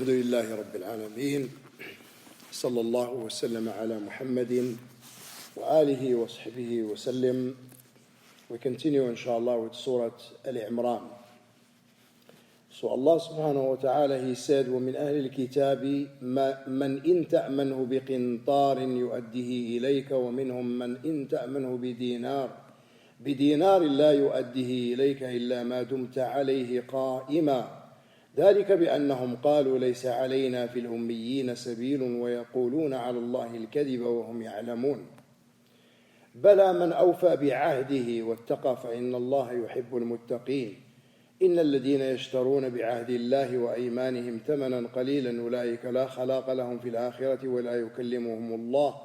الحمد لله رب العالمين صلى الله وسلم على محمد وآله وصحبه وسلم. We continue inshallah with Surah Al-Imran. So Allah subhanahu wa ta'ala, He said, وَمِنْ أَهْلِ الْكِتَابِ مَنْ إِنْ تَأْمَنْهُ بِقِنْطَارٍ يُؤَدِّهِ إِلَيْكَ وَمِنْهُمْ مَنْ إِنْ تَأْمَنْهُ بدينار لا يؤديه إليك إلا ما دمت عليه قائما ذلك بأنهم قالوا ليس علينا في الأميين سبيل ويقولون على الله الكذب وهم يعلمون بلى من أوفى بعهده واتقى فإن الله يحب المتقين إن الذين يشترون بعهد الله وأيمانهم ثمنا قليلا أولئك لا خلاق لهم في الآخرة ولا يكلمهم الله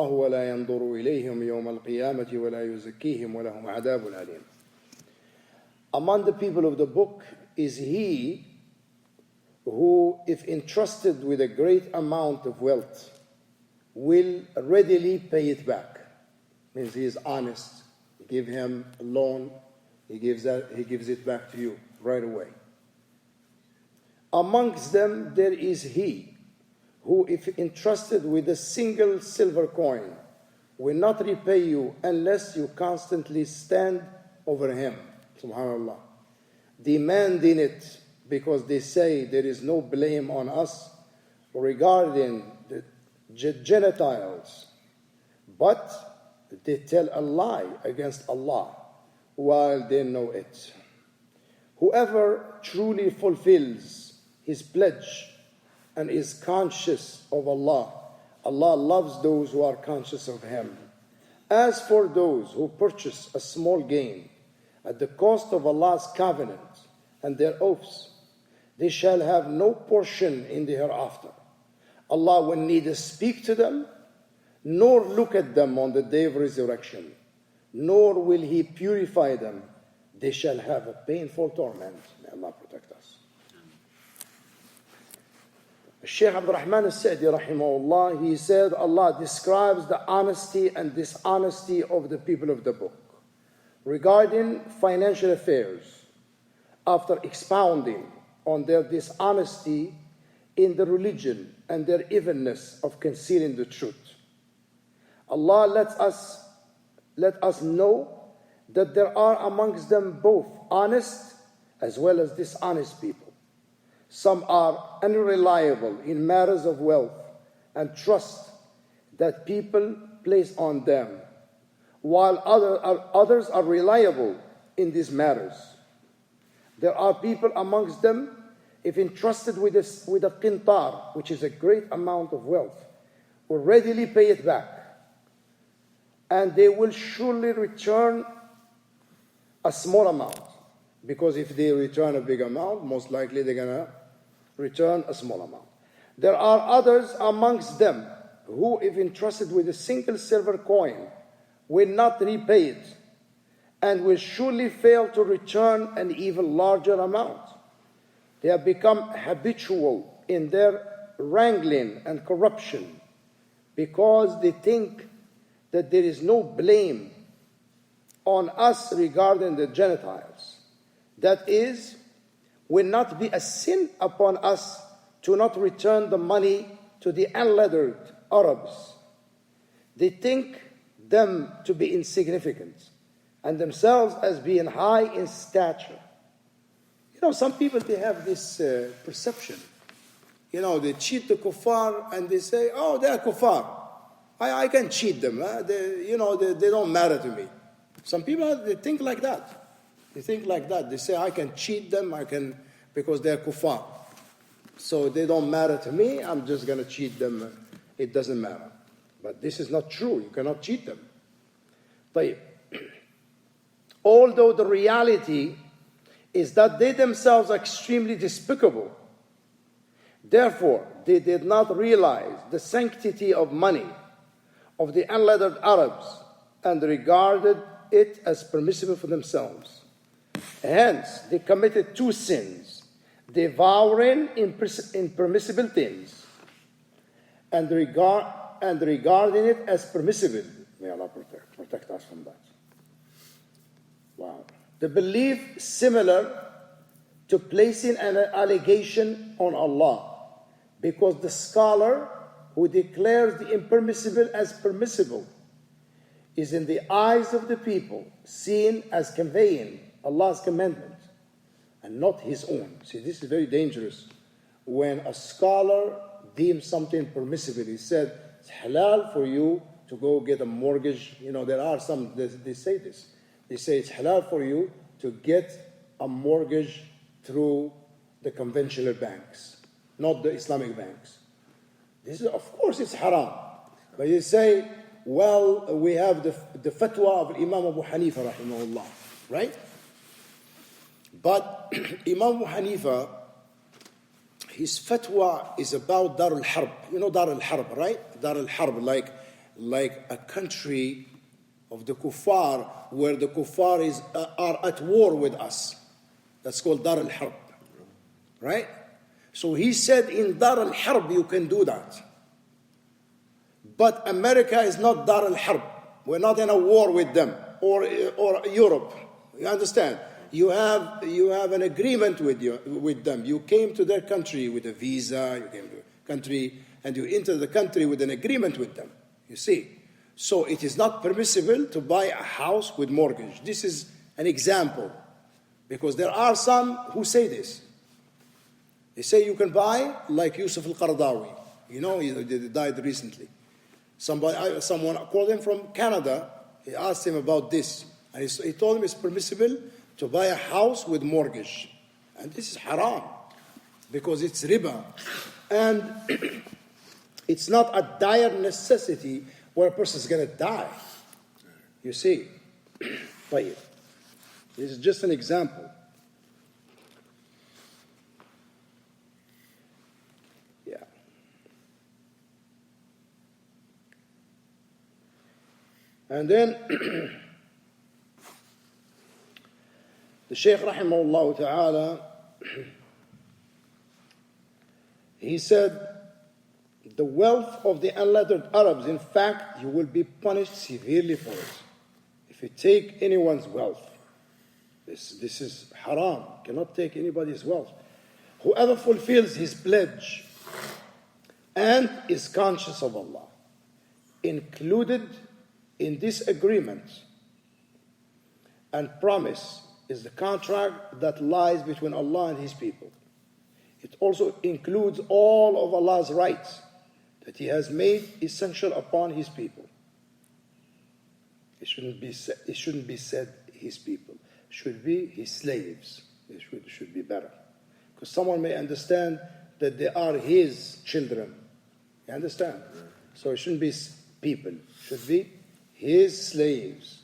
ولا ينظر إليهم يوم القيامة ولا يزكيهم ولهم عذاب أليم. Among the people of the book is he who, if entrusted with a great amount of wealth, will readily pay it back. Means he is honest. You give him a loan, he gives it back to you right away. Amongst them there is he who, if entrusted with a single silver coin, will not repay you unless you constantly stand over him, subhanallah, demanding it, because they say there is no blame on us regarding the Gentiles, but they tell a lie against Allah while they know it. Whoever truly fulfills his pledge and is conscious of Allah, Allah loves those who are conscious of Him. As for those who purchase a small gain at the cost of Allah's covenant and their oaths, they shall have no portion in the hereafter. Allah will neither speak to them, nor look at them on the day of resurrection, nor will He purify them. They shall have a painful torment. May Allah protect us. Shaykh Abdul Rahman al-Sa'di rahimahullah, he said Allah describes the honesty and dishonesty of the people of the book regarding financial affairs after expounding on their dishonesty in the religion and their evilness of concealing the truth. Allah let us know that there are amongst them both honest as well as dishonest people. Some are unreliable in matters of wealth and trust that people place on them, while others are reliable in these matters. There are people amongst them, if entrusted with a qintar, which is a great amount of wealth, will readily pay it back, and they will surely return a small amount, because if they return a big amount, most likely they're going to return a small amount. There are others amongst them who, if entrusted with a single silver coin, will not repay it and will surely fail to return an even larger amount. They have become habitual in their wrangling and corruption because they think that there is no blame on us regarding the Gentiles. That is, will not be a sin upon us to not return the money to the unlettered Arabs. They think them to be insignificant and themselves as being high in stature. Some people, they have this perception. They cheat the kuffar and they say, oh, they're kuffar. I can cheat them. They don't matter to me. Some people, they think like that. They think like that. They say, I can cheat them, because they're kuffar. So they don't matter to me, I'm just going to cheat them. It doesn't matter. But this is not true. You cannot cheat them. But although the reality is that they themselves are extremely despicable, therefore they did not realize the sanctity of money of the unlettered Arabs and regarded it as permissible for themselves. Hence, they committed two sins, devouring impermissible things and regarding it as permissible. May Allah protect us from that. Wow. The belief similar to placing an allegation on Allah, because the scholar who declares the impermissible as permissible is in the eyes of the people seen as conveying Allah's commandment and not his own. See, this is very dangerous. When a scholar deems something permissible, he said, it's halal for you to go get a mortgage. You know, there are some, they say this. They say it's halal for you to get a mortgage through the conventional banks, not the Islamic banks. This is, of course, it's haram. But you say, well, we have the fatwa of Imam Abu Hanifa, rahimahullah, right? But Imam Abu Hanifa, his fatwa is about Dar al-Harb. You know Dar al-Harb, right? Dar al-Harb, like a country of the kuffar, where the kuffar are at war with us. That's called Dar al-Harb, right? So he said in Dar al-Harb you can do that. But America is not Dar al-Harb. We're not in a war with them, or Europe. You understand? You have an agreement with them. You came to their country with a visa, you came to a country, and you enter the country with an agreement with them. You see? So it is not permissible to buy a house with mortgage. This is an example. Because there are some who say this. They say you can buy like Yusuf al-Qaradawi. You know, he died recently. Someone called him from Canada. He asked him about this. And he told him it's permissible to buy a house with mortgage. And this is haram. Because it's riba. And it's not a dire necessity where a person is going to die. You see? طيب. This is just an example. Yeah. And then the Shaykh rahimahullah ta'ala, he said, the wealth of the unlettered Arabs, in fact, you will be punished severely for it. If you take anyone's wealth, this is haram. You cannot take anybody's wealth. Whoever fulfills his pledge and is conscious of Allah, included in this agreement and promise is the contract that lies between Allah and His people. It also includes all of Allah's rights that He has made essential upon His people. It shouldn't be said His people. Should be His slaves. It should be better. Because someone may understand that they are His children. You understand? So it shouldn't be people. It should be His slaves.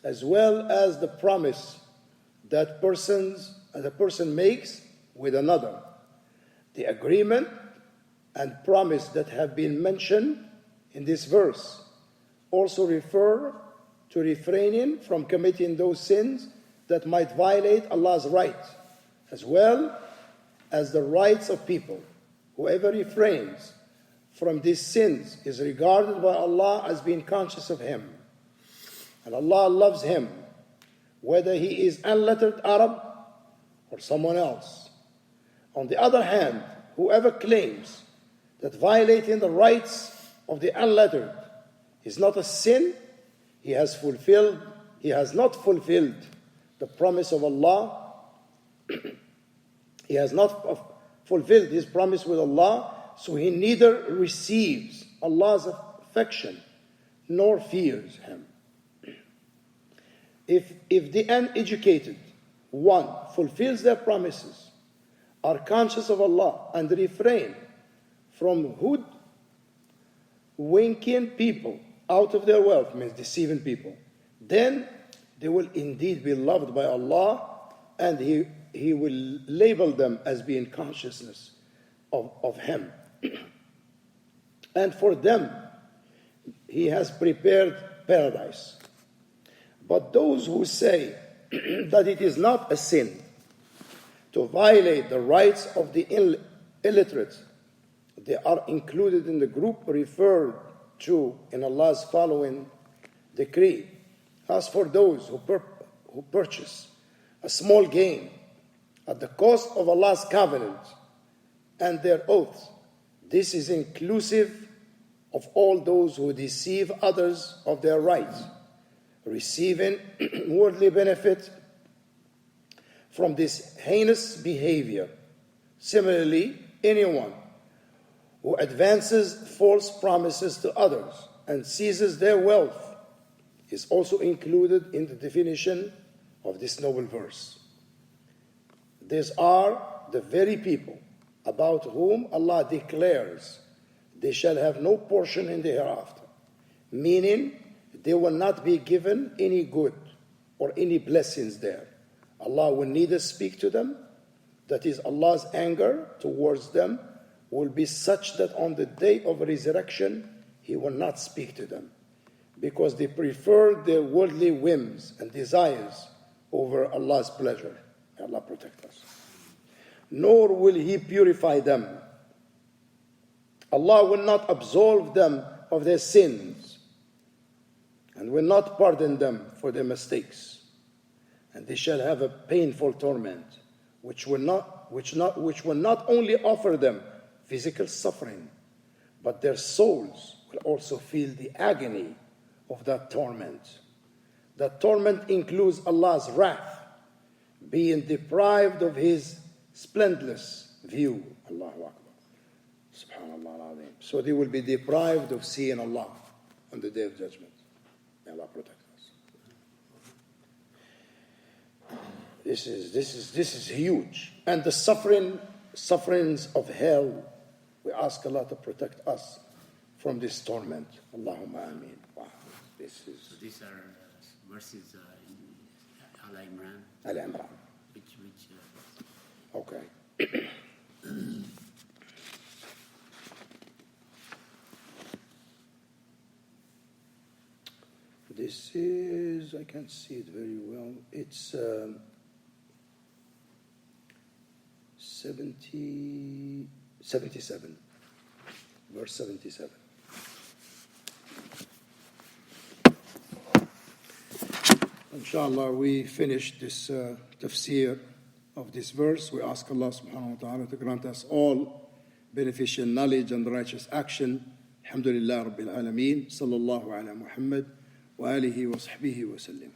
As well as the promise that a person makes with another. The agreement and promise that have been mentioned in this verse also refer to refraining from committing those sins that might violate Allah's right, as well as the rights of people. Whoever refrains from these sins is regarded by Allah as being conscious of Him. And Allah loves him, whether he is unlettered Arab or someone else. On the other hand, whoever claims that violating the rights of the unlettered is not a sin, he has not fulfilled the promise of Allah. He has not fulfilled his promise with Allah, so he neither receives Allah's affection nor fears Him. If the uneducated one fulfills their promises, are conscious of Allah, and refrain from hoodwinking people out of their wealth, means deceiving people, then they will indeed be loved by Allah, and He will label them as being consciousness of Him. And for them, He has prepared paradise. But those who say that it is not a sin to violate the rights of the illiterate, they are included in the group referred to in Allah's following decree. As for those who purchase a small gain at the cost of Allah's covenant and their oaths. This is inclusive of all those who deceive others of their rights, receiving worldly benefit from this heinous behavior. Similarly, anyone who advances false promises to others and seizes their wealth is also included in the definition of this noble verse. These are the very people about whom Allah declares they shall have no portion in the hereafter, meaning they will not be given any good or any blessings there. Allah will neither speak to them, that is, Allah's anger towards them will be such that on the day of resurrection, He will not speak to them, because they prefer their worldly whims and desires over Allah's pleasure. May Allah protect us. Nor will He purify them. Allah will not absolve them of their sins and will not pardon them for their mistakes. And they shall have a painful torment, which will not only offer them physical suffering, but their souls will also feel the agony of that torment. That torment includes Allah's wrath, being deprived of His splendorous view. Allahu Akbar. Subhanallah al-Azim. So they will be deprived of seeing Allah on the Day of Judgment. May Allah protect us. This is huge. And the sufferings of hell, we ask Allah to protect us from this torment. Allahumma ameen. Wow. So these are verses in Al-Imran. Al-Imran. Okay. This is, I can't see it very well. It's 77, verse 77. Inshallah, we finished this tafsir of this verse. We ask Allah subhanahu wa ta'ala to grant us all beneficial knowledge and righteous action. Alhamdulillah Rabbil Alameen. Sallallahu ala Muhammad wa alihi wa sahbihi wa sallim.